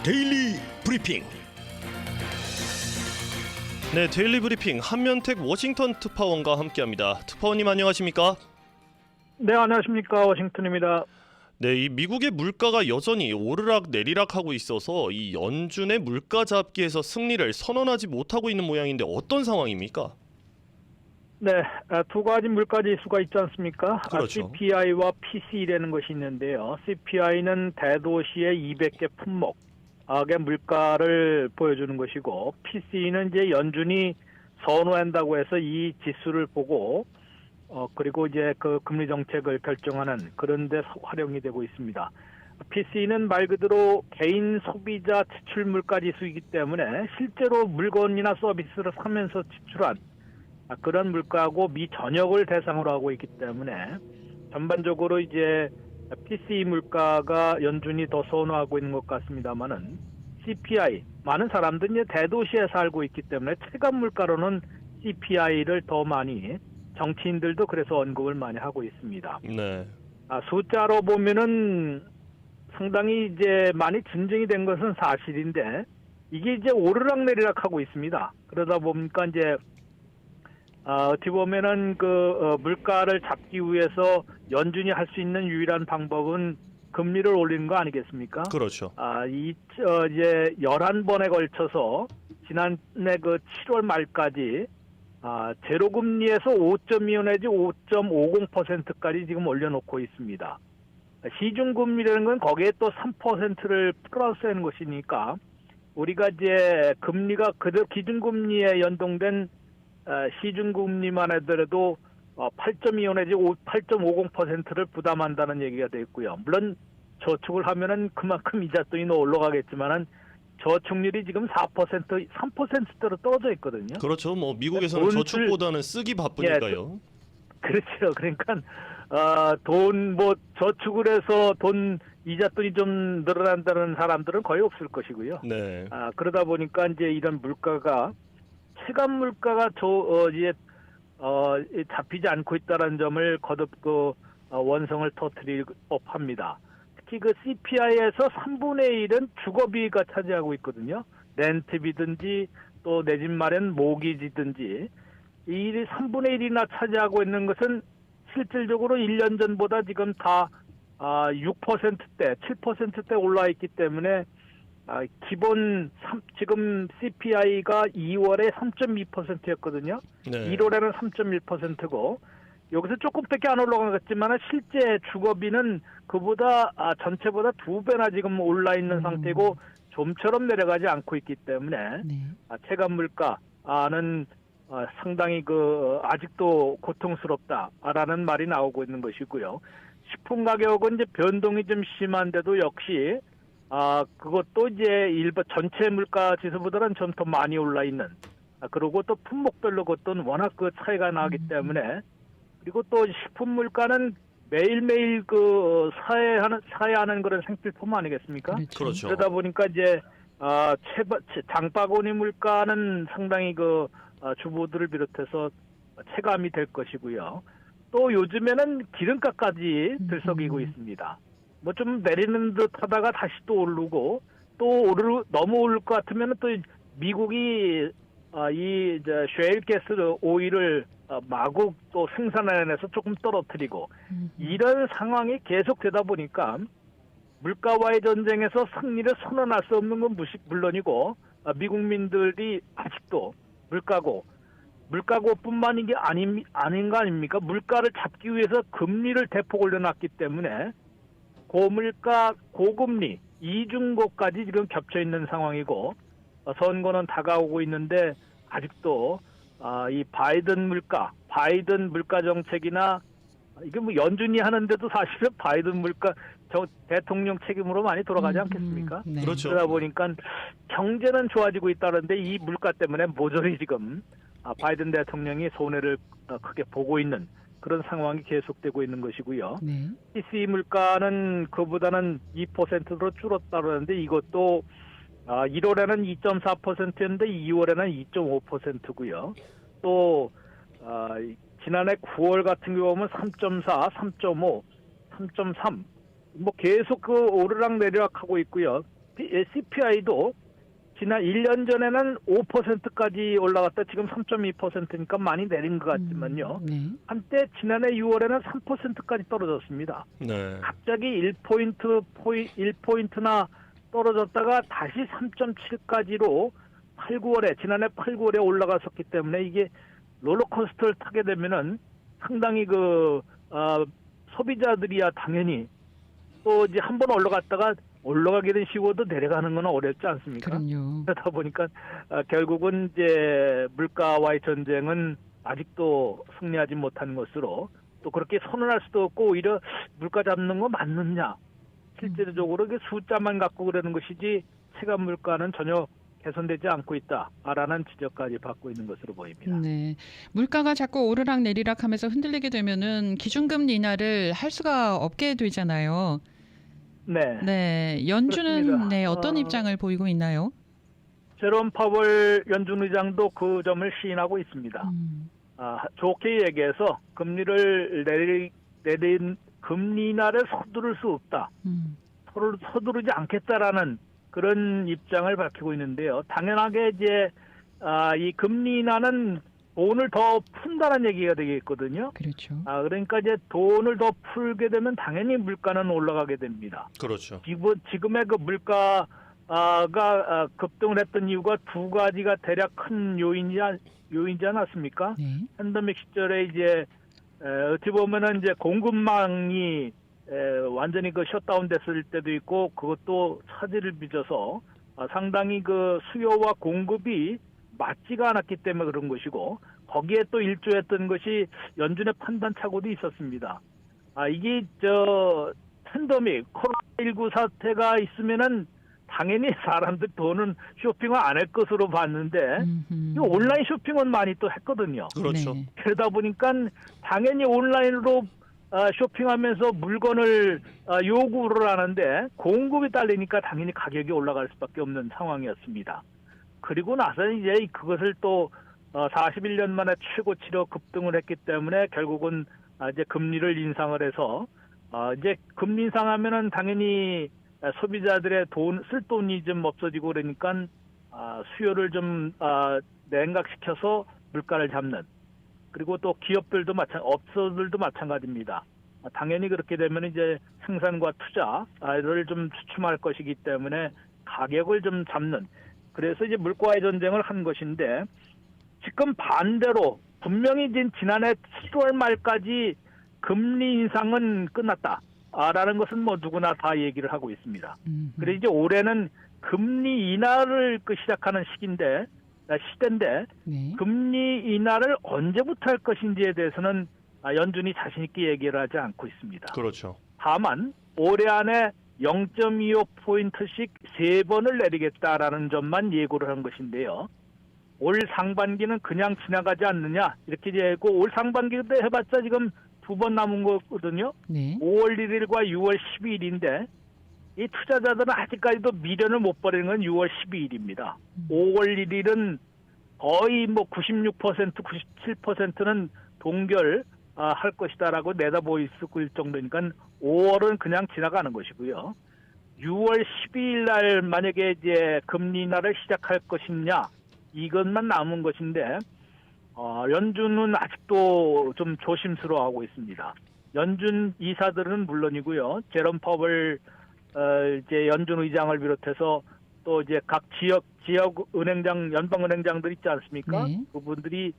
데일리 브리핑. 네, 데일리 브리핑 한면택 워싱턴 특파원과 함께합니다. 특파원님 안녕하십니까? 네, 안녕하십니까. 워싱턴입니다. 네, 이 미국의 물가가 여전히 오르락 내리락하고 있어서 이 연준의 물가 잡기에서 승리를 선언하지 못하고 있는 모양인데 어떤 상황입니까? 네, 두 가지 물가 지수가 있지 않습니까? 그렇죠. CPI와 PCE라는 것이 있는데요. CPI는 대도시의 200개 품목의 물가를 보여주는 것이고, PCE는 이제 연준이 선호한다고 해서 이 지수를 보고 그리고 이제 그 금리 정책을 결정하는 그런 데 활용이 되고 있습니다. PC는 말 그대로 개인 소비자 지출 물가 지수이기 때문에 실제로 물건이나 서비스를 사면서 지출한 그런 물가하고 미 전역을 대상으로 하고 있기 때문에 전반적으로 이제 PCE 물가가 연준이 더 선호하고 있는 것 같습니다만은 CPI, 많은 사람들이 이제 대도시에 살고 있기 때문에 체감 물가로는 CPI를 더 많이, 정치인들도 그래서 언급을 많이 하고 있습니다. 네. 숫자로 보면은 상당히 이제 많이 진정이 된 것은 사실인데 이게 이제 오르락 내리락 하고 있습니다. 그러다 보니까 이제 어떻게 보면은 물가를 잡기 위해서 연준이 할 수 있는 유일한 방법은 금리를 올리는 거 아니겠습니까? 그렇죠. 이제 11번에 걸쳐서 지난해 7월 말까지 제로금리에서 5.25 내지 5.50%까지 지금 올려놓고 있습니다. 시중금리라는 건 거기에 또 3%를 플러스하는 것이니까 우리가 이제 금리가 그대로 기준금리에 연동된 시중금리만 하더라도 8.25 내지 8.50%를 부담한다는 얘기가 되어 있고요. 물론 저축을 하면은 그만큼 이자돈이 올라가겠지만은 저축률이 지금 4%, 3%대로 떨어져 있거든요. 그렇죠. 뭐 미국에서는 저축보다는 쓰기 바쁘니까요. 그렇죠. 그러니까 저축을 해서 이자돈이 좀 늘어난다는 사람들은 거의 없을 것이고요. 네. 그러다 보니까 이제 이런 물가가 체감 물가가 이제 잡히지 않고 있다는 점을 거듭 원성을 터뜨릴 법합니다. 특히 CPI에서 3분의 1은 주거비가 차지하고 있거든요. 렌트비든지 또 내 집 마련 모기지든지 이 3분의 1이나 차지하고 있는 것은 실질적으로 1년 전보다 지금 다 6%대, 7%대 올라 있기 때문에 지금 CPI가 2월에 3.2%였거든요. 네. 1월에는 3.1%고 여기서 조금밖에 안 올라가겠지만 실제 주거비는 그보다 전체보다 2배나 지금 올라 있는 상태고 좀처럼 내려가지 않고 있기 때문에 체감 물가는 상당히 아직도 고통스럽다라는 말이 나오고 있는 것이고요. 식품 가격은 이제 변동이 좀 심한데도 역시 그것도 이제 전체 물가 지수보다는 좀 더 많이 올라 있는 그리고 또 품목별로 그것도 워낙 차이가 나기 때문에 그리고 또 식품 물가는 매일매일 사회하는 그런 생필품 아니겠습니까? 그렇죠. 그러다 보니까 이제 장바구니 물가는 상당히 주부들을 비롯해서 체감이 될 것이고요. 또 요즘에는 기름값까지 들썩이고 있습니다. 뭐 좀 내리는 듯 하다가 다시 또 오르고 또 너무 오를 것 같으면 또 미국이 이 셰일 가스 오일을 마구 또 생산해내서 조금 떨어뜨리고 이런 상황이 계속되다 보니까 물가와의 전쟁에서 승리를 선언할 수 없는 건 물론이고 미국민들이 아직도 물가고뿐만 이게 아닌 거 아닙니까? 물가를 잡기 위해서 금리를 대폭 올려놨기 때문에 고물가, 고금리, 이중고까지 지금 겹쳐 있는 상황이고 선거는 다가오고 있는데 아직도 이 바이든 물가 정책이나 이게 뭐 연준이 하는데도 사실은 바이든 물가 대통령 책임으로 많이 돌아가지 않겠습니까? 네. 그렇죠. 그러다 보니까 경제는 좋아지고 있다는데 이 물가 때문에 모조리 지금 바이든 대통령이 손해를 크게 보고 있는 그런 상황이 계속되고 있는 것이고요. 네. PCE 물가는 그보다는 2%로 줄었다 그러는데 이것도 1월에는 2.4%였는데 2월에는 2.5%고요. 또 지난해 9월 같은 경우 보면 3.4, 3.5, 3.3 뭐 계속 오르락 내리락 하고 있고요. 이 CPI도 지난 1년 전에는 5%까지 올라갔다 지금 3.2%니까 많이 내린 것 같지만요. 네. 한때 지난해 6월에는 3%까지 떨어졌습니다. 네. 갑자기 1포인트나 떨어졌다가 다시 3.7까지로 지난해 8, 9월에 올라갔었기 때문에 이게 롤러코스터를 타게 되면은 상당히 소비자들이야 당연히 또 이제 한번 올라갔다가 올라가게 된 쉬워도 내려가는 건 어렵지 않습니까? 그럼요. 그러다 보니까 결국은 이제 물가와의 전쟁은 아직도 승리하지 못한 것으로 또 그렇게 선언할 수도 없고 오히려 물가 잡는 거 맞느냐? 실질적으로 그 숫자만 갖고 그러는 것이지 체감 물가는 전혀 개선되지 않고 있다라는 지적까지 받고 있는 것으로 보입니다. 네. 물가가 자꾸 오르락 내리락 하면서 흔들리게 되면은 기준금리 인하를 할 수가 없게 되잖아요. 네. 네. 연준은 그렇습니다. 네, 어떤 입장을 보이고 있나요? 제롬 파월 연준 의장도 그 점을 시인하고 있습니다. 좋게 얘기해서 금리를 내린 금리 인하를 서두를 수 없다. 서두르지 않겠다라는 그런 입장을 밝히고 있는데요. 당연하게 이제 이 금리 인하는 돈을 더 푼다는 얘기가 되겠거든요. 그렇죠. 그러니까 이제 돈을 더 풀게 되면 당연히 물가는 올라가게 됩니다. 그렇죠. 지금의 그 물가가 급등을 했던 이유가 두 가지가 대략 큰 요인이지 않았습니까? 네. 팬데믹 시절에 이제 어찌 보면은 이제 공급망이 완전히 셧다운 됐을 때도 있고 그것도 차질을 빚어서 상당히 그 수요와 공급이 맞지가 않았기 때문에 그런 것이고 거기에 또 일조했던 것이 연준의 판단 착오도 있었습니다. 이게 팬데믹 코로나19 사태가 있으면은 당연히 사람들 돈은 쇼핑을 안 할 것으로 봤는데 온라인 쇼핑은 많이 또 했거든요. 그렇죠. 네. 그러다 보니까 당연히 온라인으로 쇼핑하면서 물건을 요구를 하는데 공급이 딸리니까 당연히 가격이 올라갈 수밖에 없는 상황이었습니다. 그리고 나서 이제 그것을 또 41년 만에 최고치로 급등을 했기 때문에 결국은 이제 금리를 인상을 해서 이제 금리 인상하면은 당연히 소비자들의 쓸 돈이 좀 없어지고 그러니까 수요를 좀 냉각시켜서 물가를 잡는 그리고 또 기업들도 업소들도 마찬가지입니다. 당연히 그렇게 되면 이제 생산과 투자를 좀 주춤할 것이기 때문에 가격을 좀 잡는 그래서 이제 물가의 전쟁을 한 것인데 지금 반대로 분명히 지난해 7월 말까지 금리 인상은 끝났다라는 것은 뭐 누구나 다 얘기를 하고 있습니다. 그래서 이제 올해는 금리 인하를 시작하는 시대인데 네. 금리 인하를 언제부터 할 것인지에 대해서는 연준이 자신 있게 얘기를 하지 않고 있습니다. 그렇죠. 다만 올해 안에 0.25포인트씩 3번을 내리겠다라는 점만 예고를 한 것인데요. 올 상반기는 그냥 지나가지 않느냐 이렇게 얘기하고 올 상반기도 해봤자 지금 2번 남은 거거든요. 네. 5월 1일과 6월 12일인데 이 투자자들은 아직까지도 미련을 못 버리는 건 6월 12일입니다. 5월 1일은 거의 뭐 96%, 97%는 동결 할 것이다라고 내다보일 정도니까 5월은 그냥 지나가는 것이고요. 6월 12일 날 만약에 이제 금리 인하를 시작할 것이냐 이것만 남은 것인데 연준은 아직도 좀 조심스러워하고 있습니다. 연준 이사들은 물론이고요. 제롬 파월 이제 연준 의장을 비롯해서 또 이제 각 지역 은행장 연방은행장들 있지 않습니까? 네. 그분들이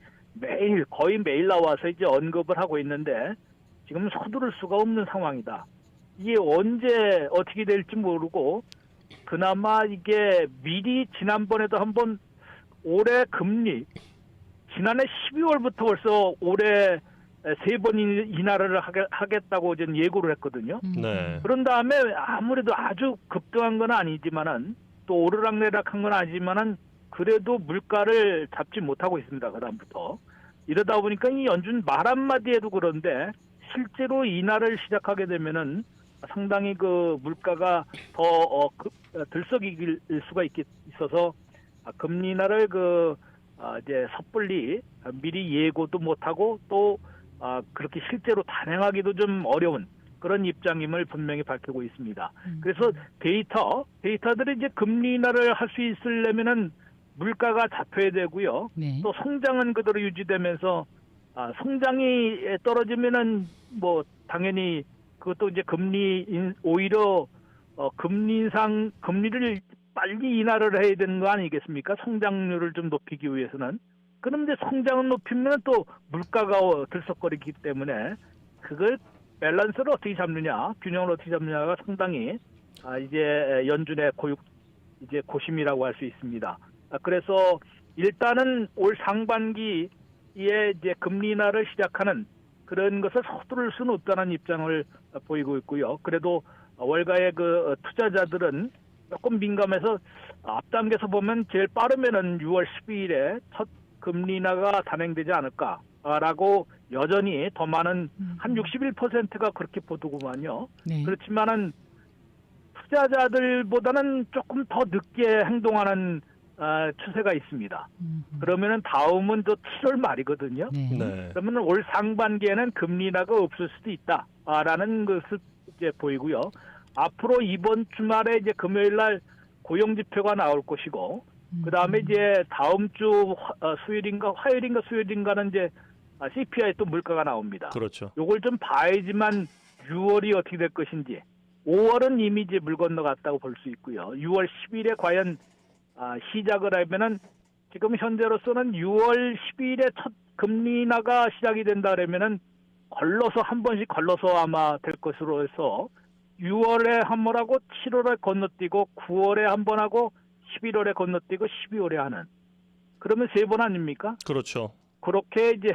거의 매일 나와서 이제 언급을 하고 있는데 지금 서두를 수가 없는 상황이다. 이게 언제 어떻게 될지 모르고 그나마 이게 미리 지난번에도 한번 올해 금리 지난해 12월부터 벌써 올해 3번 인하를 하겠다고 좀 예고를 했거든요. 네. 그런 다음에 아무래도 아주 급등한 건 아니지만은 또 오르락내락한 건 아니지만은 그래도 물가를 잡지 못하고 있습니다. 그다음부터 이러다 보니까 이 연준 말 한마디에도 그런데 실제로 인하를 시작하게 되면은 상당히 그 물가가 더 들썩일 수가 있어서 금리 인하를 이제 섣불리 미리 예고도 못하고 또 그렇게 실제로 단행하기도 좀 어려운 그런 입장임을 분명히 밝히고 있습니다. 그래서 데이터들이 이제 금리 인하를 할 수 있으려면은 물가가 잡혀야 되고요. 네. 또 성장은 그대로 유지되면서 성장이 떨어지면은 뭐 당연히 그것도 이제 오히려 금리를 빨리 인하를 해야 되는 거 아니겠습니까? 성장률을 좀 높이기 위해서는. 그럼 이제 성장을 높이면 또 물가가 들썩거리기 때문에 그걸 밸런스를 어떻게 잡느냐, 균형을 어떻게 잡느냐가 상당히 이제 연준의 이제 고심이라고 할 수 있습니다. 그래서 일단은 올 상반기에 이제 금리 인하를 시작하는 그런 것을 서두를 수는 없다는 입장을 보이고 있고요. 그래도 월가의 그 투자자들은 조금 민감해서 앞당겨서 보면 제일 빠르면은 6월 12일에 첫 금리 인하가 단행되지 않을까라고 여전히 더 많은 한 61%가 그렇게 보더구만요. 네. 그렇지만은 투자자들보다는 조금 더 늦게 행동하는 추세가 있습니다. 그러면은 다음은 또 7월 말이거든요. 네. 네. 그러면 올 상반기에는 금리 인하가 없을 수도 있다라는 것을 이제 보이고요. 앞으로 이번 주말에 이제 금요일 날 고용 지표가 나올 것이고, 그 다음에 이제 다음 주 화요일인가 수요일인가는 이제 CPI 또 물가가 나옵니다. 그렇죠. 요걸 좀 봐야지만 6월이 어떻게 될 것인지, 5월은 이미 이제 물 건너갔다고 볼 수 있고요. 6월 10일에 과연 시작을 하면은 지금 현재로서는 6월 12일에 첫 금리 인하가 시작이 된다 그러면은 한 번씩 걸러서 아마 될 것으로 해서 6월에 한 번 하고 7월에 건너뛰고 9월에 한 번 하고 11월에 건너뛰고 12월에 하는, 그러면 3번 아닙니까? 그렇죠. 그렇게 이제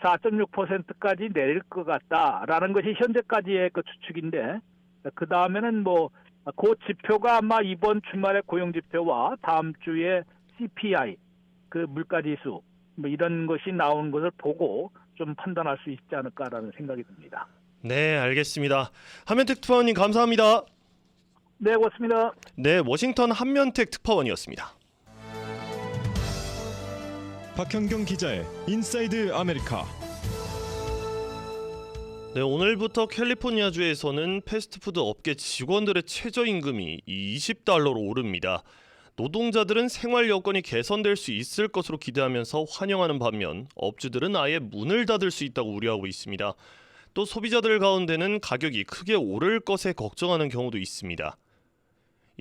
4.6%까지 내릴 것 같다라는 것이 현재까지의 그 추측인데, 그 다음에는 그 지표가 아마 이번 주말에 고용 지표와 다음 주에 CPI 그 물가 지수 이런 것이 나오는 것을 보고 좀 판단할 수 있지 않을까라는 생각이 듭니다. 네, 알겠습니다. 한면택 특파원님 감사합니다. 네, 고맙습니다. 네, 워싱턴 한면택 특파원이었습니다. 박현경 기자의 인사이드 아메리카. 네, 오늘부터 캘리포니아주에서는 패스트푸드 업계 직원들의 최저임금이 $20로 오릅니다. 노동자들은 생활 여건이 개선될 수 있을 것으로 기대하면서 환영하는 반면 업주들은 아예 문을 닫을 수 있다고 우려하고 있습니다. 또 소비자들 가운데는 가격이 크게 오를 것에 걱정하는 경우도 있습니다.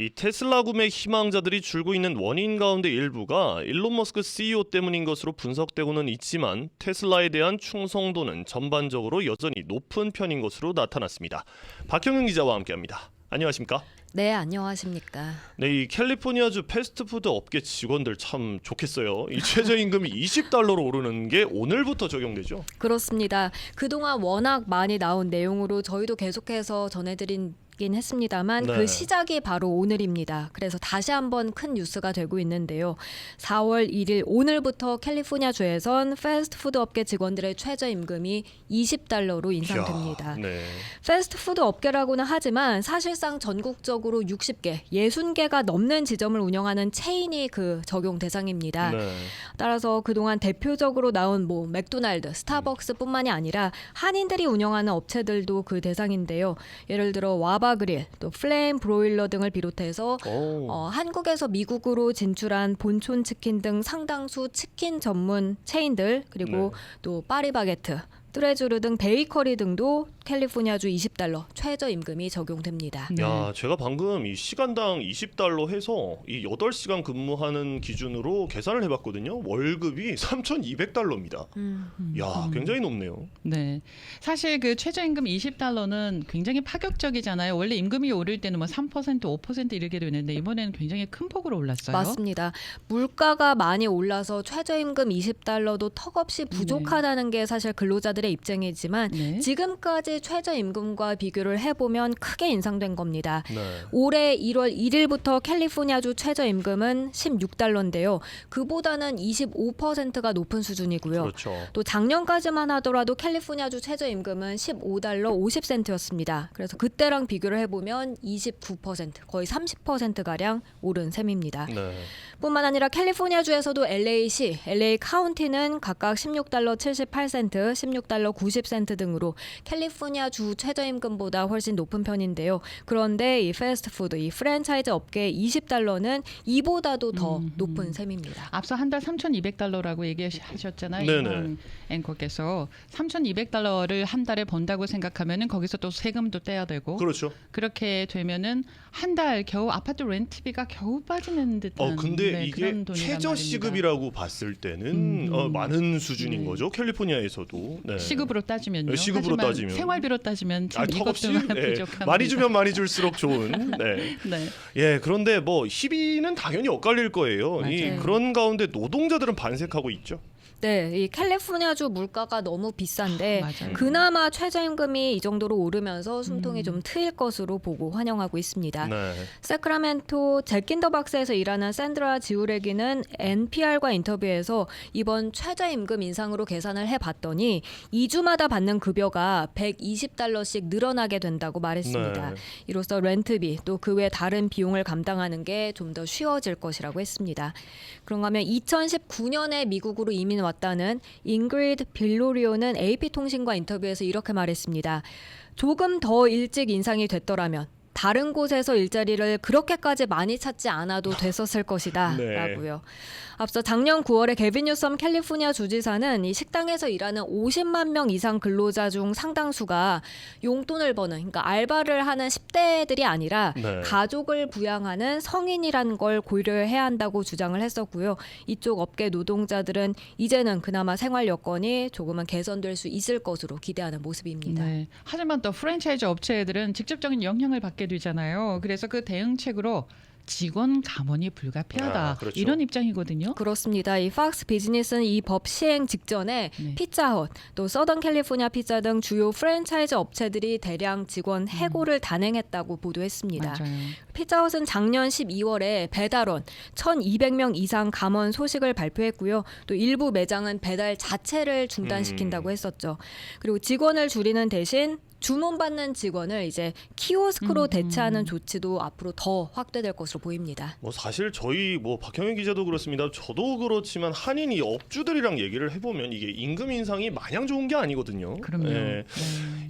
이 테슬라 구매 희망자들이 줄고 있는 원인 가운데 일부가 일론 머스크 CEO 때문인 것으로 분석되고는 있지만 테슬라에 대한 충성도는 전반적으로 여전히 높은 편인 것으로 나타났습니다. 박형윤 기자와 함께합니다. 안녕하십니까? 네, 안녕하십니까. 네, 이 캘리포니아주 패스트푸드 업계 직원들 참 좋겠어요. 이 최저임금이 $20로 오르는 게 오늘부터 적용되죠? 그렇습니다. 그동안 워낙 많이 나온 내용으로 저희도 계속해서 전해드린 했습니다만 네. 그 시작이 바로 오늘입니다. 그래서 다시 한번 큰 뉴스가 되고 있는데요. 4월 1일 오늘부터 캘리포니아주에선 패스트푸드 업계 직원들의 최저임금이 $20로 인상됩니다. 이야, 네. 패스트푸드 업계라고는 하지만 사실상 전국적으로 60개, 60개가 넘는 지점을 운영하는 체인이 그 적용 대상입니다. 네. 따라서 그동안 대표적으로 나온 맥도날드, 스타벅스뿐만이 아니라 한인들이 운영하는 업체들도 그 대상인데요. 예를 들어 와바 그릴, 또 플레임 브로일러 등을 비롯해서 한국에서 미국으로 진출한 본촌 치킨 등 상당수 치킨 전문 체인들, 그리고 또 파리바게트, 뚜레쥬르 등 베이커리 등도 캘리포니아주 $20 최저임금이 적용됩니다. 네. 야, 제가 방금 이 시간당 $20 해서 이 8시간 근무하는 기준으로 계산을 해봤거든요. 월급이 $3,200입니다. 야, 굉장히 높네요. 네. 사실 그 최저임금 $20는 굉장히 파격적이잖아요. 원래 임금이 오를 때는 3%, 5% 이렇게 되는데 이번에는 굉장히 큰 폭으로 올랐어요. 맞습니다. 물가가 많이 올라서 최저임금 $20도 턱없이 부족하다는 게 사실 근로자들의 입장이지만 네. 지금까지 최저임금과 비교를 해보면 크게 인상된 겁니다. 네. 올해 1월 1일부터 캘리포니아주 최저임금은 $16인데요. 그보다는 25%가 높은 수준이고요. 그렇죠. 또 작년까지만 하더라도 캘리포니아주 최저임금은 $15 50센트였습니다. 그래서 그때랑 비교를 해보면 29%, 거의 30%가량 오른 셈입니다. 네. 뿐만 아니라 캘리포니아주에서도 LA시, LA 카운티는 각각 $16 78센트, $16 $7달러 90센트 등으로 캘리포니아 주 최저임금보다 훨씬 높은 편인데요. 그런데 이 패스트푸드, 이 프랜차이즈 업계의 $20는 이보다도 더 높은 셈입니다. 앞서 한 달 3,200달러라고 얘기하셨잖아요. 네네. 이황 앵커께서 3,200달러를 한 달에 번다고 생각하면은 거기서 또 세금도 떼야 되고 그렇죠. 그렇게 되면은 한 달 겨우 아파트 렌트비가 겨우 빠지는 듯한 근데 네, 이게 그런 돈이란 최저 말입니다. 시급이라고 봤을 때는 많은 수준인 네. 거죠. 캘리포니아에서도. 네. 시급으로 따지면요. 네, 시급으로 하지만 따지면. 생활비로 따지면 참 턱없이 이것도 네. 부족합니다. 많이 주면 많이 줄수록 좋은. 네. 네. 예, 그런데 뭐 시비는 당연히 엇갈릴 거예요. 이 맞아요. 그런 가운데 노동자들은 반색하고 있죠. 네, 이 캘리포니아주 물가가 너무 비싼데 맞아요. 그나마 최저임금이 이 정도로 오르면서 숨통이 좀 트일 것으로 보고 환영하고 있습니다. 네. 세크라멘토 잭킨더박스에서 일하는 샌드라 지우레기는 NPR과 인터뷰에서 이번 최저임금 인상으로 계산을 해봤더니 2주마다 받는 급여가 $120씩 늘어나게 된다고 말했습니다. 네. 이로써 렌트비 또 그 외 다른 비용을 감당하는 게 좀 더 쉬워질 것이라고 했습니다. 그런가 하면 2019년에 미국으로 이민 왔다는 잉그리드 빌로리오는 AP통신과 인터뷰에서 이렇게 말했습니다. 조금 더 일찍 인상이 됐더라면 다른 곳에서 일자리를 그렇게까지 많이 찾지 않아도 됐었을 것이다 네. 라고요. 앞서 작년 9월에 게빈 뉴섬 캘리포니아 주지사는 이 식당에서 일하는 50만 명 이상 근로자 중 상당수가 용돈을 버는, 그러니까 알바를 하는 10대들이 아니라 네. 가족을 부양하는 성인이라는 걸 고려해야 한다고 주장을 했었고요. 이쪽 업계 노동자들은 이제는 그나마 생활 여건이 조금은 개선될 수 있을 것으로 기대하는 모습입니다. 네. 하지만 또 프랜차이즈 업체들은 직접적인 영향을 받게 되잖아요. 그래서 그 대응책으로 직원 감원이 불가피하다. 그렇죠. 이런 입장이거든요. 그렇습니다. 이 팍스 비즈니스는 이 법 시행 직전에 네. 피자헛, 또 서던 캘리포니아 피자 등 주요 프랜차이즈 업체들이 대량 직원 해고를 단행했다고 보도했습니다. 맞아요. 피자헛은 작년 12월에 배달원 1,200명 이상 감원 소식을 발표했고요. 또 일부 매장은 배달 자체를 중단시킨다고 했었죠. 그리고 직원을 줄이는 대신 주문받는 직원을 이제 키오스크로 대체하는 조치도 앞으로 더 확대될 것으로 보입니다. 뭐 사실 저희 뭐 박형현 기자도 그렇습니다. 저도 그렇지만 한인 이 업주들이랑 얘기를 해보면 이게 임금 인상이 마냥 좋은 게 아니거든요. 그럼요. 예.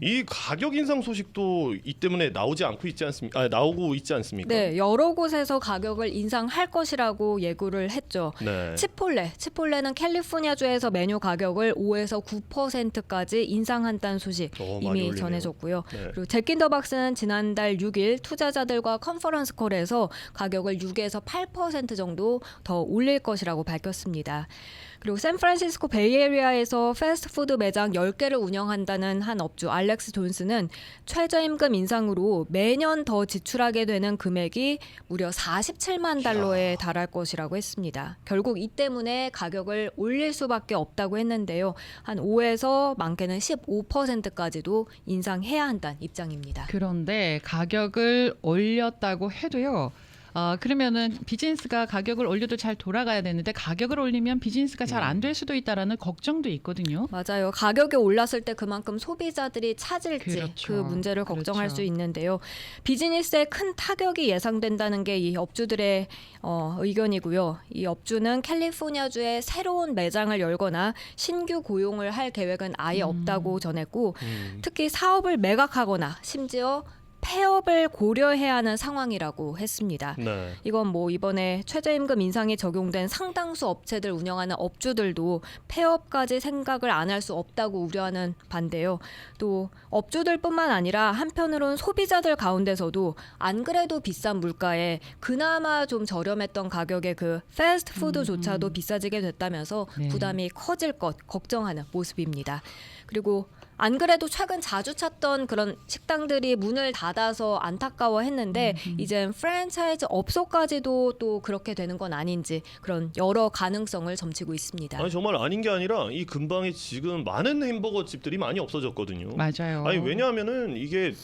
이 가격 인상 소식도 이 때문에 나오지 않고 있지 않습니까? 나오고 있지 않습니까? 네, 여러 곳에서 가격을 인상할 것이라고 예고를 했죠. 네. 치폴레는 캘리포니아주에서 메뉴 가격을 5에서 9%까지 인상한다는 소식 많이 이미 올리네요. 전해졌고요. 네. 그리고 잭킨더박스는 지난달 6일 투자자들과 컨퍼런스 콜에서 가격을 6에서 8% 정도 더 올릴 것이라고 밝혔습니다. 그리고 샌프란시스코 베이에리아에서 패스트푸드 매장 10개를 운영한다는 한 업주 알렉스 존스는 최저임금 인상으로 매년 더 지출하게 되는 금액이 무려 47만 달러에 달할 것이라고 했습니다. 결국 이 때문에 가격을 올릴 수밖에 없다고 했는데요. 한 5에서 많게는 15%까지도 인상해야 한다는 입장입니다. 그런데 가격을 올렸다고 해도요. 그러면은 비즈니스가 가격을 올려도 잘 돌아가야 되는데 가격을 올리면 비즈니스가 잘 안 될 수도 있다라는 걱정도 있거든요. 맞아요. 가격이 올랐을 때 그만큼 소비자들이 찾을지 그렇죠. 그 문제를 걱정할 그렇죠. 수 있는데요. 비즈니스에 큰 타격이 예상된다는 게 이 업주들의 의견이고요. 이 업주는 캘리포니아주에 새로운 매장을 열거나 신규 고용을 할 계획은 아예 없다고 전했고 특히 사업을 매각하거나 심지어 폐업을 고려해야 하는 상황이라고 했습니다. 네. 이건 뭐 이번에 최저임금 인상이 적용된 상당수 업체들 운영하는 업주들도 폐업까지 생각을 안 할 수 없다고 우려하는 반대요. 또 업주들뿐만 아니라 한편으론 소비자들 가운데서도 안 그래도 비싼 물가에 그나마 좀 저렴했던 가격의 그 패스트푸드조차도 비싸지게 됐다면서 네. 부담이 커질 것 걱정하는 모습입니다. 그리고 안 그래도 최근 자주 찾던 그런 식당들이 문을 닫아서 안타까워했는데 이젠 프랜차이즈 업소까지도 또 그렇게 되는 건 아닌지 그런 여러 가능성을 점치고 있습니다. 아니 정말 아닌 게 아니라 이 근방에 지금 많은 햄버거 집들이 많이 없어졌거든요. 맞아요. 아니 왜냐하면은 이게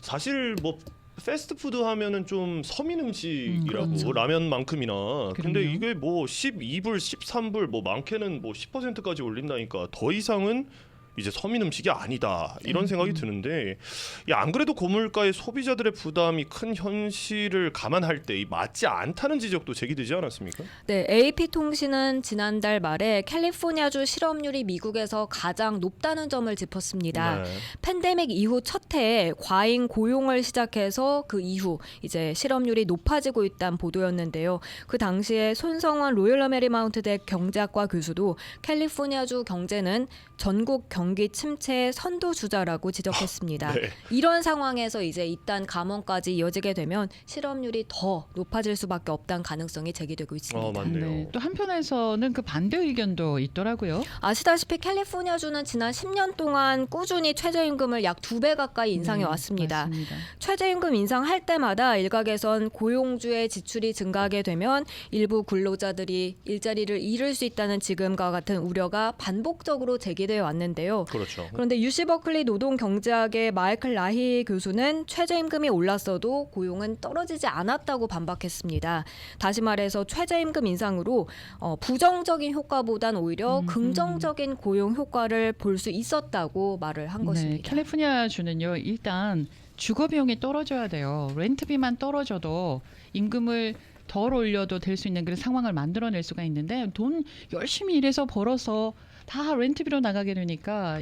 사실 뭐 패스트푸드 하면은 좀 서민 음식이라고 그렇죠. 라면만큼이나 근데 그럼요. 이게 뭐 12불, 13불 뭐 많게는 뭐 10%까지 올린다니까 더 이상은 이제 서민 음식이 아니다 이런 생각이 드는데 안 그래도 고물가의 소비자들의 부담이 큰 현실을 감안할 때 맞지 않다는 지적도 제기되지 않았습니까? 네, AP통신은 지난달 말에 캘리포니아주 실업률이 미국에서 가장 높다는 점을 짚었습니다. 네. 팬데믹 이후 첫 해에 과잉 고용을 시작해서 그 이후 이제 실업률이 높아지고 있다는 보도였는데요. 그 당시에 손성원 로열 메리마운트대 경제학과 교수도 캘리포니아주 경제는 전국 경기 침체의 선두주자라고 지적했습니다. 네. 이런 상황에서 이제 이딴 감원까지 이어지게 되면 실업률이 더 높아질 수밖에 없다는 가능성이 제기되고 있습니다. 맞네요. 네, 또 한편에서는 그 반대 의견도 있더라고요. 아시다시피 캘리포니아주는 지난 10년 동안 꾸준히 최저임금을 약 2배 가까이 인상해 왔습니다. 맞습니다. 최저임금 인상할 때마다 일각에선 고용주의 지출이 증가하게 되면 일부 근로자들이 일자리를 잃을 수 있다는 지금과 같은 우려가 반복적으로 제기되어 왔는데요. 그렇죠. 그런데 UC 버클리 노동경제학의 마이클 라히 교수는 최저임금이 올랐어도 고용은 떨어지지 않았다고 반박했습니다. 다시 말해서 최저임금 인상으로 부정적인 효과보단 오히려 긍정적인 고용 효과를 볼 수 있었다고 말을 한 것입니다. 캘리포니아 주는요. 일단 주거 비용이 떨어져야 돼요. 렌트비만 떨어져도 임금을 덜 올려도 될 수 있는 그런 상황을 만들어낼 수가 있는데 돈 열심히 일해서 벌어서 다 렌트비로 나가게 되니까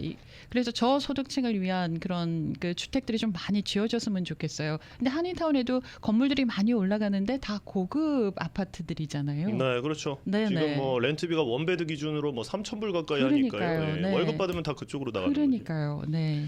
그래서 저소득층을 위한 그런 그 주택들이 좀 많이 지어졌으면 좋겠어요. 근데 한인타운에도 건물들이 많이 올라가는데 다 고급 아파트들이잖아요. 네, 그렇죠. 네, 지금 네. 뭐 렌트비가 원베드 기준으로 뭐 3,000불 가까이 그러니까요. 하니까요. 네. 월급 받으면 다 그쪽으로 나가는 거죠. 그러니까요. 네.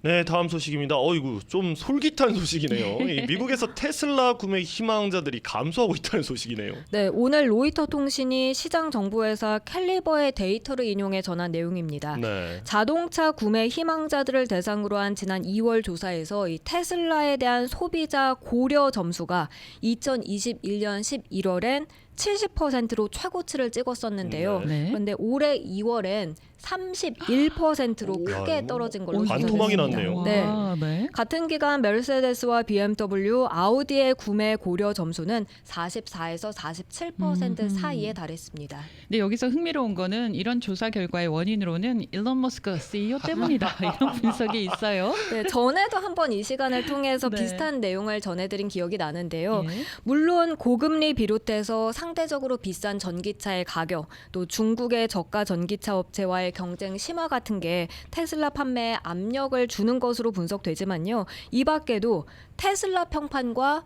네, 다음 소식입니다. 어이구, 좀 솔깃한 소식이네요. 이 미국에서 테슬라 구매 희망자들이 감소하고 있다는 소식이네요. 네, 오늘 로이터 통신이 시장 정보회사 캘리버의 데이터를 인용해 전한 내용입니다. 네. 자동차 구매 희망자들을 대상으로 한 지난 2월 조사에서 이 테슬라에 대한 소비자 고려 점수가 2021년 11월엔 70%로 최고치를 찍었었는데요. 네. 그런데 올해 2월엔 31%로 크게 야, 떨어진 걸로 반토막이 조사됐습니다. 났네요. 네. 네. 같은 기간 메르세데스와 BMW, 아우디의 구매 고려 점수는 44에서 47% 사이에 달했습니다. 근데 여기서 흥미로운 거는 이런 조사 결과의 원인으로는 일론 머스크 CEO 때문이다 이런 분석이 있어요. 네, 전에도 한번 이 시간을 통해서 네. 비슷한 내용을 전해드린 기억이 나는데요. 예. 물론 고금리 비롯해서 상대적으로 비싼 전기차의 가격, 또 중국의 저가 전기차 업체와의 경쟁 심화 같은 게 테슬라 판매에 압력을 주는 것으로 분석되지만요. 이 밖에도 테슬라 평판과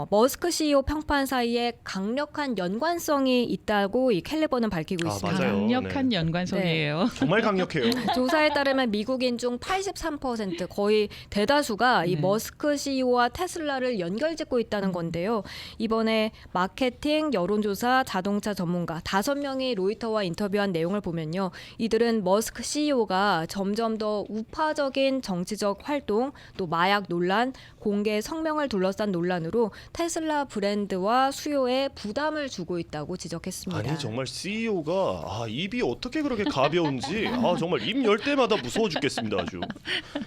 머스크 CEO 평판 사이에 강력한 연관성이 있다고 이 캘리버는 밝히고 있습니다. 맞아요. 강력한 연관성이에요. 정말 강력해요. 조사에 따르면 미국인 중 83% 거의 대다수가 이 네. 머스크 CEO와 테슬라를 연결짓고 있다는 건데요. 이번에 마케팅, 여론조사, 자동차 전문가 5명이 로이터와 인터뷰한 내용을 보면요. 이들은 머스크 CEO가 점점 더 우파적인 정치적 활동, 또 마약 논란, 공개 성명을 둘러싼 논란으로 테슬라 브랜드와 수요에 부담을 주고 있다고 지적했습니다. 아니 정말 CEO가 입이 어떻게 그렇게 가벼운지 정말 입 열 때마다 무서워 죽겠습니다 아주.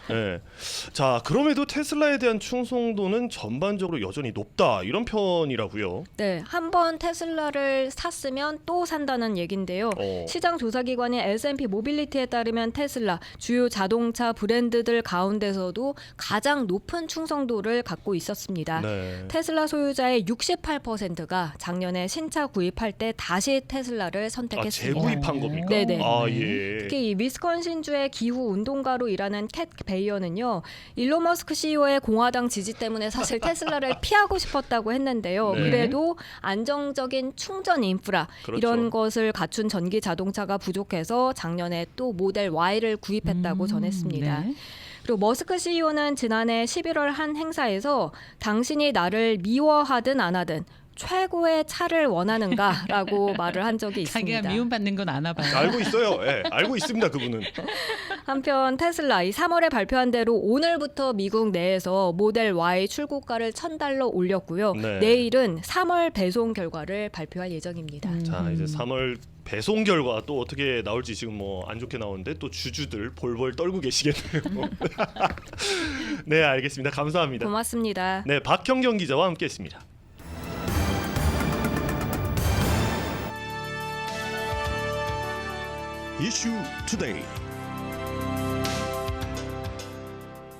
네. 자 그럼에도 테슬라에 대한 충성도는 전반적으로 여전히 높다 이런 편이라고요. 네, 한번 테슬라를 샀으면 또 산다는 얘긴데요. 시장 조사기관인 S&P 모빌리티에 따르면 테슬라 주요 자동차 브랜드들 가운데서도 가장 높은 충성도를 갖고 있었습니다. 네. 테슬라 소유자의 68%가 작년에 신차 구입할 때 다시 테슬라를 선택했습니다. 재구입한 겁니까? 네네. 예. 특히 이 위스콘신주의 기후 운동가로 일하는 캣 베이어는요. 일론 머스크 CEO의 공화당 지지 때문에 사실 테슬라를 피하고 싶었다고 했는데요. 네. 그래도 안정적인 충전 인프라 그렇죠. 이런 것을 갖춘 전기 자동차가 부족해서 작년에 또 모델 Y를 구입했다고 전했습니다. 네. 그리고 머스크 CEO는 지난해 11월 한 행사에서 당신이 나를 미워하든 안 하든 최고의 차를 원하는가라고 말을 한 적이 있습니다. 자기가 미움받는 건 아나 봐요. 알고 있어요. 예, 알고 있습니다 그분은. 한편 테슬라 이 3월에 발표한 대로 오늘부터 미국 내에서 모델 Y 출고가를 $1,000 올렸고요. 네. 내일은 3월 배송 결과를 발표할 예정입니다. 자 이제 3월 배송 결과 또 어떻게 나올지 지금 뭐 안 좋게 나오는데 또 주주들 볼볼 떨고 계시겠네요. 네 알겠습니다. 감사합니다. 고맙습니다. 네 박형경 기자와 함께했습니다. 이슈 투데이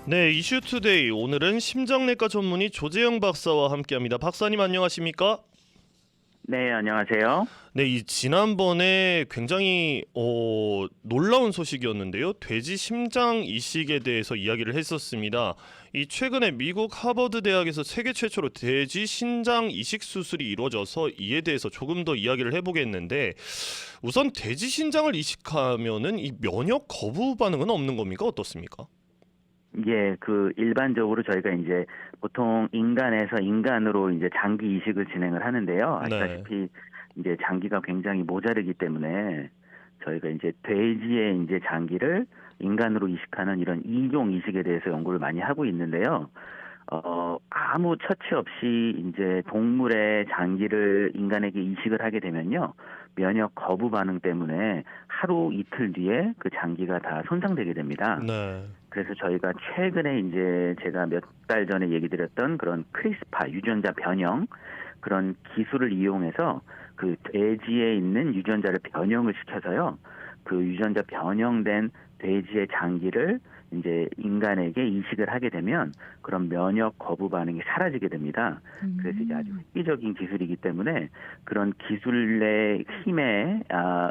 네, 이슈투데이 오늘은 심장내과 전문의 조재영 박사와 함께합니다. 박사님 안녕하십니까? 네, 안녕하세요. 네, 이 지난번에 굉장히 놀라운 소식이었는데요. 돼지 심장 이식에 대해서 이야기를 했었습니다. 이 최근에 미국 하버드 대학에서 세계 최초로 돼지 심장 이식 수술이 이루어져서 이에 대해서 조금 더 이야기를 해보겠는데, 우선 돼지 심장을 이식하면은 이 면역 거부 반응은 없는 겁니까? 어떻습니까? 예, 일반적으로 저희가 이제 보통 인간에서 인간으로 이제 장기 이식을 진행을 하는데요. 아시다시피 이제 장기가 굉장히 모자르기 때문에 저희가 이제 돼지의 이제 장기를 인간으로 이식하는 이런 이종 이식에 대해서 연구를 많이 하고 있는데요. 아무 처치 없이 이제 동물의 장기를 인간에게 이식을 하게 되면요. 면역 거부 반응 때문에 하루 이틀 뒤에 그 장기가 다 손상되게 됩니다. 네. 그래서 저희가 최근에 이제 제가 몇 달 전에 얘기 드렸던 그런 크리스파 유전자 변형 그런 기술을 이용해서 그 돼지에 있는 유전자를 변형을 시켜서요. 그 유전자 변형된 돼지의 장기를 이제 인간에게 이식을 하게 되면 그런 면역 거부 반응이 사라지게 됩니다. 그래서 이제 아주 획기적인 기술이기 때문에 그런 기술의 힘에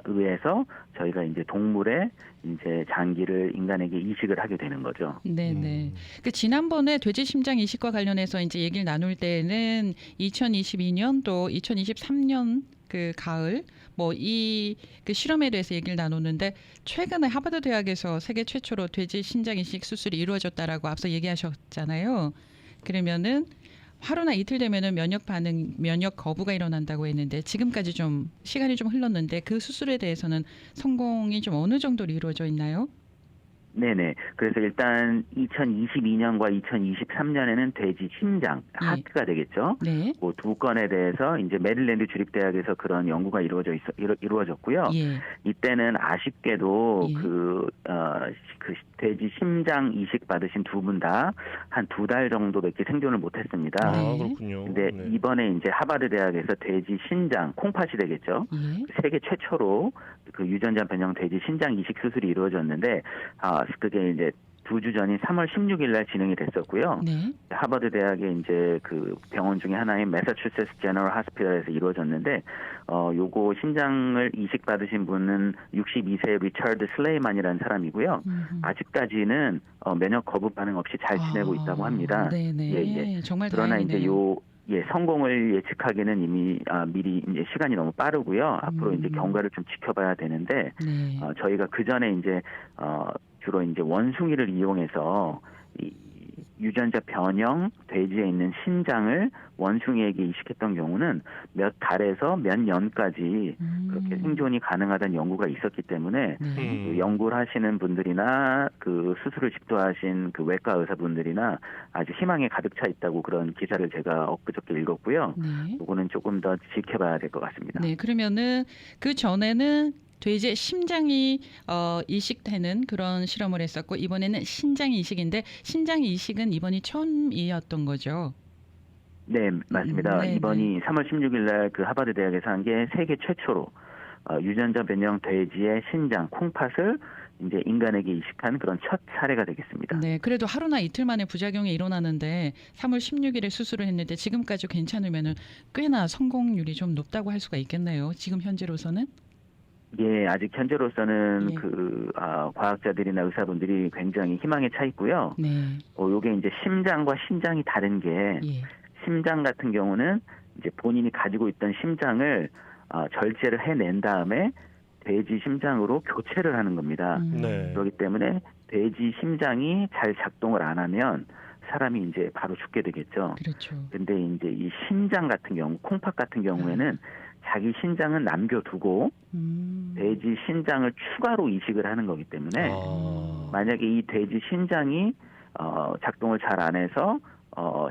의해서 저희가 이제 동물의 이제 장기를 인간에게 이식을 하게 되는 거죠. 네네. 그 지난번에 돼지 심장 이식과 관련해서 이제 얘기를 나눌 때는 2022년 또 2023년 그 가을 뭐 이 그 실험에 대해서 얘기를 나눴는데 최근에 하버드 대학에서 세계 최초로 돼지 심장 이식 수술이 이루어졌다라고 앞서 얘기하셨잖아요. 그러면은 하루나 이틀 되면은 면역 거부가 일어난다고 했는데 지금까지 좀 시간이 좀 흘렀는데 그 수술에 대해서는 성공이 좀 어느 정도로 이루어져 있나요? 네네. 그래서 일단 2022년과 2023년에는 돼지 심장, 하트가 되겠죠. 네. 그 두 건에 대해서 이제 메릴랜드 주립대학에서 그런 연구가 이루어졌고요. 예. 이때는 아쉽게도 예. 그 돼지 심장 이식 받으신 두 분 다 한 2달 정도밖에 생존을 못했습니다. 네. 그렇군요. 근데 네. 이번에 이제 하버드 대학에서 돼지 신장 콩팥이 되겠죠. 예. 세계 최초로 그 유전자 변형 돼지 신장 이식 수술이 이루어졌는데 그게 이제 2주 전인 3월 16일 날 진행이 됐었고요. 네. 하버드 대학의 이제 그 병원 중에 하나인 매사추세츠 제너럴 하스피털에서 이루어졌는데 요거 신장을 이식 받으신 분은 62세 리처드 슬레이만이라는 사람이고요. 아직까지는 면역 거부 반응 없이 잘 지내고 있다고 합니다. 네네. 예. 정말 그러나 다행이네요. 이제 성공을 예측하기는 이미 미리 이제 시간이 너무 빠르고요. 앞으로 이제 경과를 좀 지켜봐야 되는데 네. 저희가 그 전에 이제 주로 이제 원숭이를 이용해서 이 유전자 변형 돼지에 있는 신장을 원숭이에게 이식했던 경우는 몇 달에서 몇 년까지 그렇게 생존이 가능하다는 연구가 있었기 때문에 네. 그 연구를 하시는 분들이나 그 수술을 집도하신 그 외과 의사분들이나 아주 희망에 가득 차 있다고 그런 기사를 제가 엊그저께 읽었고요. 네. 요거는 조금 더 지켜봐야 될 것 같습니다. 네. 그러면은 그 전에는 돼지 심장이 이식되는 그런 실험을 했었고 이번에는 신장 이식인데 신장 이식은 이번이 처음이었던 거죠. 네, 맞습니다. 네, 이번이 3월 16일 날 그 하버드 대학에서 한 게 세계 최초로 유전자 변형 돼지의 신장 콩팥을 이제 인간에게 이식한 그런 첫 사례가 되겠습니다. 네. 그래도 하루나 이틀 만에 부작용이 일어나는데 3월 16일에 수술을 했는데 지금까지 괜찮으면은 꽤나 성공률이 좀 높다고 할 수가 있겠네요. 지금 현재로서는. 예, 아직 현재로서는 예. 과학자들이나 의사분들이 굉장히 희망에 차 있고요. 네. 요게 이제 심장과 신장이 다른 게 예. 심장 같은 경우는 이제 본인이 가지고 있던 심장을 절제를 해낸 다음에 돼지 심장으로 교체를 하는 겁니다. 네. 그렇기 때문에 돼지 심장이 잘 작동을 안 하면 사람이 이제 바로 죽게 되겠죠. 그렇죠. 근데 이제 이 신장 같은 경우, 콩팥 같은 경우에는 자기 신장은 남겨두고 돼지 신장을 추가로 이식을 하는 거기 때문에 만약에 이 돼지 신장이 작동을 잘 안 해서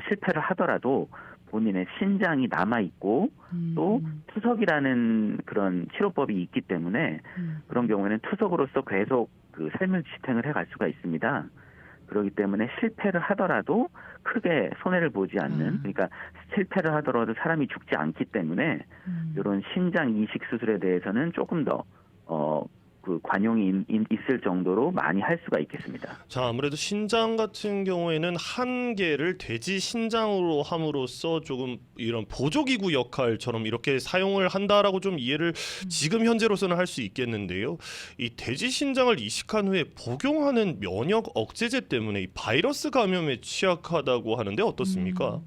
실패를 하더라도 본인의 신장이 남아 있고 또 투석이라는 그런 치료법이 있기 때문에 그런 경우에는 투석으로서 계속 그 삶을 지탱을 해갈 수가 있습니다. 그렇기 때문에 실패를 하더라도 크게 손해를 보지 않는, 그러니까 실패를 하더라도 사람이 죽지 않기 때문에 이런 신장 이식 수술에 대해서는 조금 더 그 관용이 있을 정도로 많이 할 수가 있겠습니다. 자, 아무래도 신장 같은 경우에는 한 개를 돼지 신장으로 함으로써 조금 이런 보조기구 역할처럼 이렇게 사용을 한다라고 좀 이해를 지금 현재로서는 할 수 있겠는데요. 이 돼지 신장을 이식한 후에 복용하는 면역 억제제 때문에 이 바이러스 감염에 취약하다고 하는데 어떻습니까?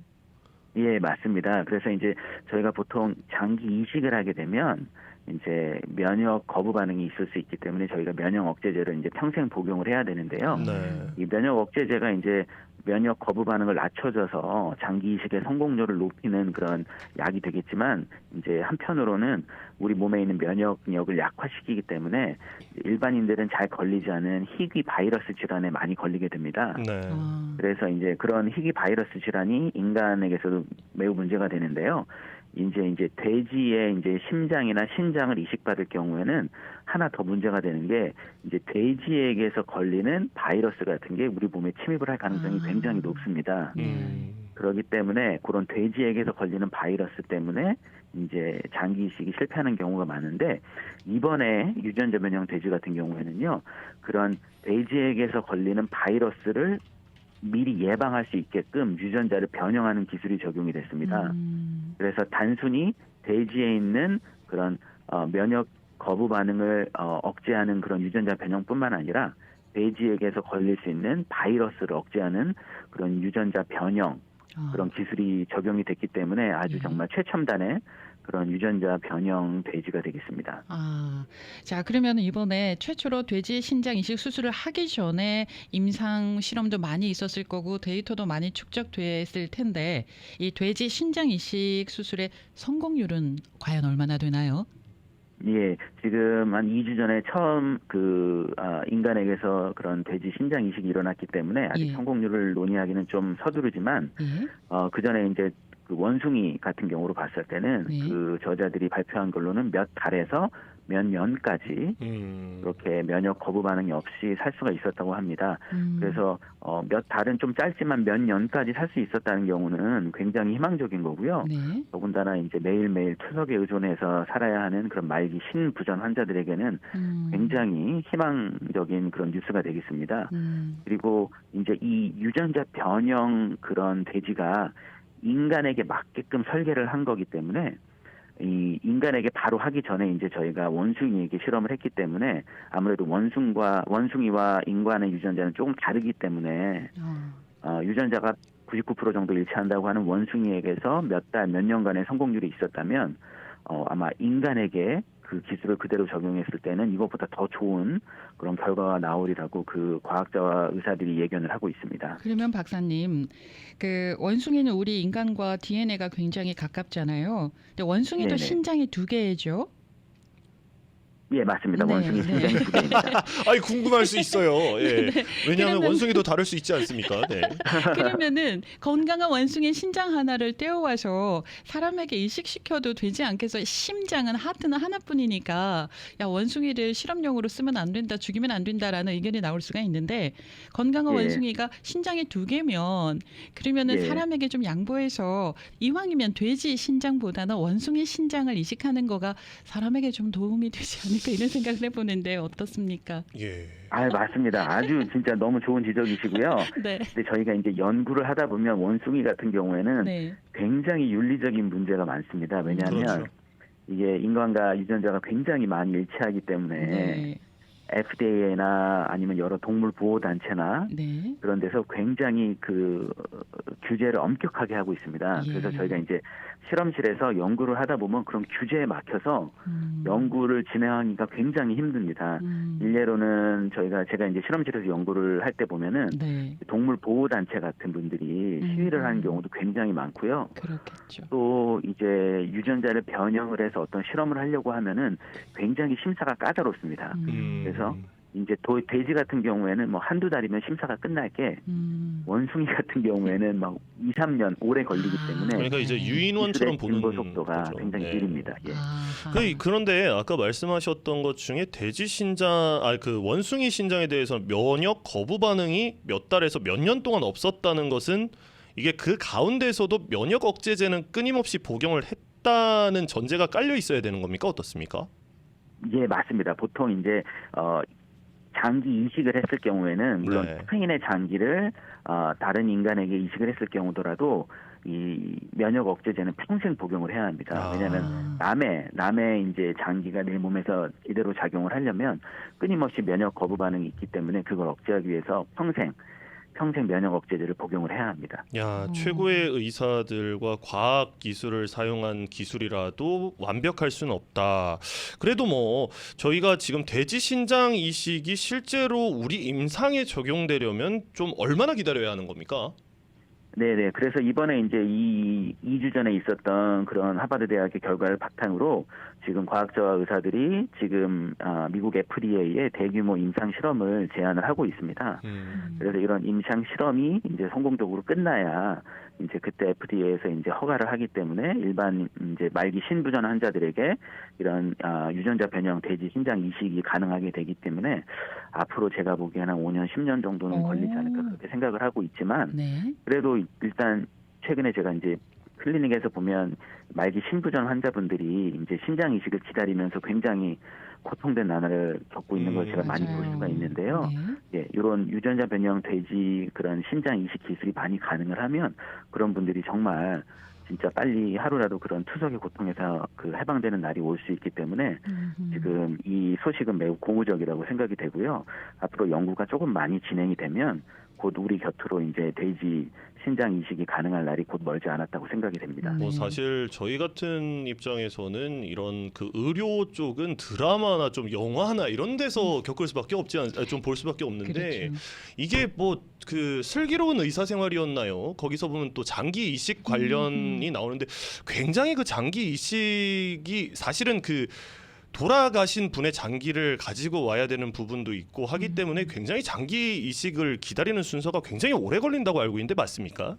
예, 맞습니다. 그래서 이제 저희가 보통 장기 이식을 하게 되면 이제 면역 거부 반응이 있을 수 있기 때문에 저희가 면역 억제제를 이제 평생 복용을 해야 되는데요. 네. 이 면역 억제제가 이제 면역 거부 반응을 낮춰줘서 장기 이식의 성공률을 높이는 그런 약이 되겠지만 이제 한편으로는 우리 몸에 있는 면역력을 약화시키기 때문에 일반인들은 잘 걸리지 않은 희귀 바이러스 질환에 많이 걸리게 됩니다. 네. 그래서 이제 그런 희귀 바이러스 질환이 인간에게서도 매우 문제가 되는데요. 이제 돼지의 이제 심장이나 신장을 이식받을 경우에는 하나 더 문제가 되는 게 이제 돼지에게서 걸리는 바이러스 같은 게 우리 몸에 침입을 할 가능성이 굉장히 높습니다. 그렇기 때문에 그런 돼지에게서 걸리는 바이러스 때문에 이제 장기 이식이 실패하는 경우가 많은데 이번에 유전자 변형 돼지 같은 경우에는요. 그런 돼지에게서 걸리는 바이러스를 미리 예방할 수 있게끔 유전자를 변형하는 기술이 적용이 됐습니다. 그래서 단순히 돼지에 있는 그런 면역 거부 반응을 억제하는 그런 유전자 변형뿐만 아니라 돼지에게서 걸릴 수 있는 바이러스를 억제하는 그런 유전자 변형 그런 기술이 적용이 됐기 때문에 아주 정말 최첨단의 그런 유전자 변형 돼지가 되겠습니다. 자, 그러면 이번에 최초로 돼지 신장 이식 수술을 하기 전에 임상 실험도 많이 있었을 거고 데이터도 많이 축적됐을 텐데 이 돼지 신장 이식 수술의 성공률은 과연 얼마나 되나요? 예, 지금 한 2주 전에 처음 인간에게서 그런 돼지 신장 이식이 일어났기 때문에 아직 성공률을 논의하기는 좀 서두르지만 그 전에 이제 그 원숭이 같은 경우로 봤을 때는 그 저자들이 발표한 걸로는 몇 달에서 몇 년까지 그렇게 면역 거부 반응이 없이 살 수가 있었다고 합니다. 그래서 몇 달은 좀 짧지만 몇 년까지 살 수 있었다는 경우는 굉장히 희망적인 거고요. 더군다나 이제 매일매일 투석에 의존해서 살아야 하는 그런 말기 신부전 환자들에게는 굉장히 희망적인 그런 뉴스가 되겠습니다. 그리고 이제 이 유전자 변형 그런 돼지가 인간에게 맞게끔 설계를 한 거기 때문에 이 인간에게 바로 하기 전에 이제 저희가 원숭이에게 실험을 했기 때문에 아무래도 원숭이와 인간의 유전자는 조금 다르기 때문에 유전자가 99% 정도 일치한다고 하는 원숭이에게서 몇 달, 몇 년간의 성공률이 있었다면 아마 인간에게 그 기술을 그대로 적용했을 때는 이것보다 더 좋은 그런 결과가 나오리라고 그 과학자와 의사들이 예견을 하고 있습니다. 그러면 박사님, 그 원숭이는 우리 인간과 DNA가 굉장히 가깝잖아요. 근데 원숭이도 네네. 신장이 2개죠? 예, 맞습니다. 네, 원숭이 네. 신장이 2개입니다. 아니 궁금할 수 있어요. 예. 왜냐하면 그러면- 원숭이도 다를 수 있지 않습니까? 네. 그러면은 건강한 원숭이 신장 하나를 떼어와서 사람에게 이식시켜도 되지 않겠어요? 심장은 하트는 하나뿐이니까 야 원숭이를 실험용으로 쓰면 안 된다, 죽이면 안 된다라는 의견이 나올 수가 있는데 건강한 예. 원숭이가 신장이 2개면 그러면은 예. 사람에게 좀 양보해서 이왕이면 돼지 신장보다는 원숭이 신장을 이식하는 거가 사람에게 좀 도움이 되지 않을까 이런 생각을 해보는데 어떻습니까? 예. 아, 맞습니다. 아주 진짜 너무 좋은 지적이시고요. 네. 근데 저희가 이제 연구를 하다 보면 원숭이 같은 경우에는 네. 굉장히 윤리적인 문제가 많습니다. 왜냐하면 그렇죠. 이게 인간과 유전자가 굉장히 많이 일치하기 때문에 네. FDA나 아니면 여러 동물 보호 단체나 네. 그런 데서 굉장히 그 규제를 엄격하게 하고 있습니다. 예. 그래서 저희가 이제 실험실에서 연구를 하다 보면 그런 규제에 막혀서 연구를 진행하기가 굉장히 힘듭니다. 일례로는 제가 이제 실험실에서 연구를 할 때 보면은 네. 동물 보호 단체 같은 분들이 시위를 하는 경우도 굉장히 많고요. 그렇겠죠. 또 이제 유전자를 변형을 해서 어떤 실험을 하려고 하면은 굉장히 심사가 까다롭습니다. 그래서 이제 돼지 같은 경우에는 뭐 한두 달이면 심사가 끝날 게 원숭이 같은 경우에는 막 2, 3년 오래 걸리기 때문에 그러니까 이제 유인원처럼 기술의 보는 진보 속도가 거죠. 굉장히 네. 느립니다. 예. 그런데 아까 말씀하셨던 것 중에 돼지 신장, 그 원숭이 신장에 대해서 면역 거부 반응이 몇 달에서 몇 년 동안 없었다는 것은 이게 그 가운데서도 면역 억제제는 끊임없이 복용을 했다는 전제가 깔려 있어야 되는 겁니까? 어떻습니까? 예, 맞습니다. 보통 이제 장기 이식을 했을 경우에는 물론 네. 타인의 장기를 다른 인간에게 이식을 했을 경우더라도 이 면역 억제제는 평생 복용을 해야 합니다. 왜냐하면 남의 이제 장기가 내 몸에서 이대로 작용을 하려면 끊임없이 면역 거부 반응이 있기 때문에 그걸 억제하기 위해서 평생 면역 억제제를 복용을 해야 합니다. 야, 최고의 의사들과 과학 기술을 사용한 기술이라도 완벽할 수는 없다. 그래도 뭐 저희가 지금 돼지 신장 이식이 실제로 우리 임상에 적용되려면 좀 얼마나 기다려야 하는 겁니까? 네네. 그래서 이번에 이제 2주 전에 있었던 그런 하버드 대학의 결과를 바탕으로 지금 과학자와 의사들이 지금 미국 FDA에 대규모 임상 실험을 제안을 하고 있습니다. 그래서 이런 임상 실험이 이제 성공적으로 끝나야 이제 그때 FDA에서 이제 허가를 하기 때문에 일반 이제 말기 신부전 환자들에게 이런 유전자 변형 돼지 신장 이식이 가능하게 되기 때문에 앞으로 제가 보기에는 한 5년, 10년 정도는 걸리지 않을까 그렇게 생각을 하고 있지만 네. 그래도 일단 최근에 제가 이제 클리닉에서 보면 말기 신부전 환자분들이 이제 신장 이식을 기다리면서 굉장히 고통된 나날을 겪고 있는 걸 제가 많이 볼 수가 있는데요. 네. 예, 이런 유전자 변형 돼지 그런 신장 이식 기술이 많이 가능을 하면 그런 분들이 정말 진짜 빨리 하루라도 그런 투석의 고통에서 그 해방되는 날이 올 수 있기 때문에 지금 이 소식은 매우 고무적이라고 생각이 되고요. 앞으로 연구가 조금 많이 진행이 되면 곧 우리 곁으로 이제 돼지 신장 이식이 가능할 날이 곧 멀지 않았다고 생각이 됩니다. 뭐 사실 저희 같은 입장에서는 이런 그 의료 쪽은 드라마나 좀 영화나 이런 데서 겪을 수밖에 좀 볼 수밖에 없는데 그렇죠. 이게 뭐 그 슬기로운 의사생활이었나요? 거기서 보면 또 장기 이식 관련이 나오는데 굉장히 그 장기 이식이 사실은 그 돌아가신 분의 장기를 가지고 와야 되는 부분도 있고 하기 때문에 굉장히 장기 이식을 기다리는 순서가 굉장히 오래 걸린다고 알고 있는데 맞습니까?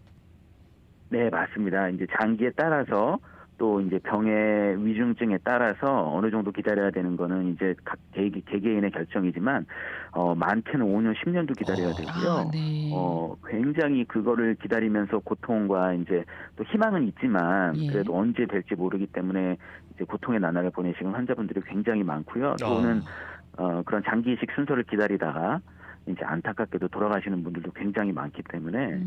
네, 맞습니다. 이제 장기에 따라서 또 이제 병의 위중증에 따라서 어느 정도 기다려야 되는 거는 이제 각 개개인의 결정이지만 많게는 5년, 10년도 기다려야 되고요. 네. 굉장히 그거를 기다리면서 고통과 이제 또 희망은 있지만 예. 그래도 언제 될지 모르기 때문에 이제 고통의 나날을 보내시는 환자분들이 굉장히 많고요. 또는 그런 장기 이식 순서를 기다리다가 이제 안타깝게도 돌아가시는 분들도 굉장히 많기 때문에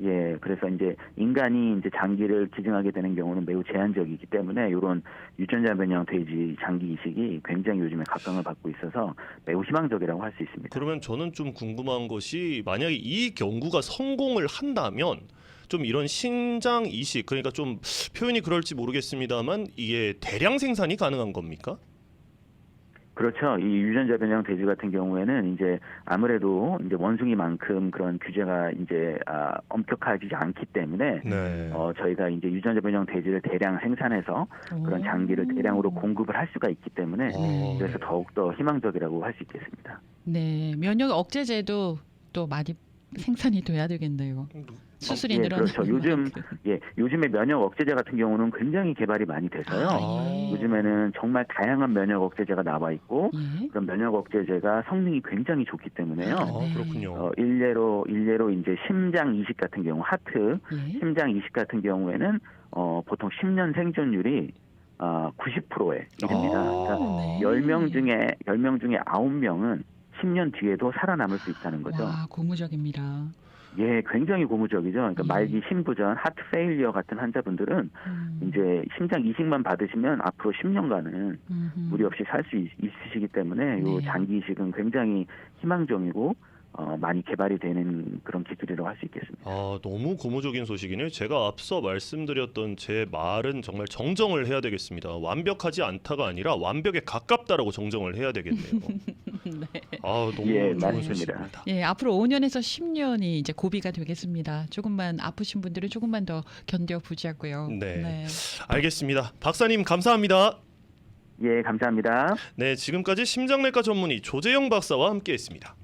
예, 그래서 이제 인간이 이제 장기를 기증하게 되는 경우는 매우 제한적이기 때문에 이런 유전자 변형 돼지 장기 이식이 굉장히 요즘에 각광을 받고 있어서 매우 희망적이라고 할 수 있습니다. 그러면 저는 좀 궁금한 것이 만약에 이 연구가 성공을 한다면 좀 이런 신장 이식 그러니까 좀 표현이 그럴지 모르겠습니다만 이게 대량 생산이 가능한 겁니까? 그렇죠. 이 유전자 변형 돼지 같은 경우에는 이제 아무래도 이제 원숭이만큼 그런 규제가 이제 엄격하지 않기 때문에 네. 저희가 이제 유전자 변형 돼지를 대량 생산해서 그런 장기를 대량으로 공급을 할 수가 있기 때문에 그래서 더욱더 희망적이라고 할 수 있겠습니다. 네. 면역 억제제도 또 많이 생산이 돼야 되겠네요. 수술이 예, 늘어나는 그렇죠. 만큼. 요즘에 면역 억제제 같은 경우는 굉장히 개발이 많이 돼서요. 예. 요즘에는 정말 다양한 면역 억제제가 나와 있고 예. 그런 면역 억제제가 성능이 굉장히 좋기 때문에요. 네. 그렇군요. 일례로 이제 심장 이식 같은 경우, 하트 예. 심장 이식 같은 경우에는 보통 10년 생존율이 90%에 이릅니다. 그러니까 네. 10명 중에 9명은 10년 뒤에도 살아남을 수 있다는 거죠. 와, 고무적입니다. 예, 굉장히 고무적이죠. 그러니까 말기 신부전, 하트 페일리어 같은 환자분들은 이제 심장 이식만 받으시면 앞으로 10년간은 무리 없이 살 수 있으시기 때문에 요 네. 장기 이식은 굉장히 희망적이고 많이 개발이 되는 그런 기술이라고 할 수 있겠습니다. 너무 고무적인 소식이네요. 제가 앞서 말씀드렸던 제 말은 정말 정정을 해야 되겠습니다. 완벽하지 않다가 아니라 완벽에 가깝다라고 정정을 해야 되겠네요. 네. 너무 예, 좋은 맞습니다. 소식입니다. 예, 앞으로 5년에서 10년이 이제 고비가 되겠습니다. 조금만 아프신 분들은 조금만 더 견뎌 보자고요. 네. 알겠습니다. 박사님 감사합니다. 예, 감사합니다. 네, 지금까지 심장내과 전문의 조재영 박사와 함께했습니다.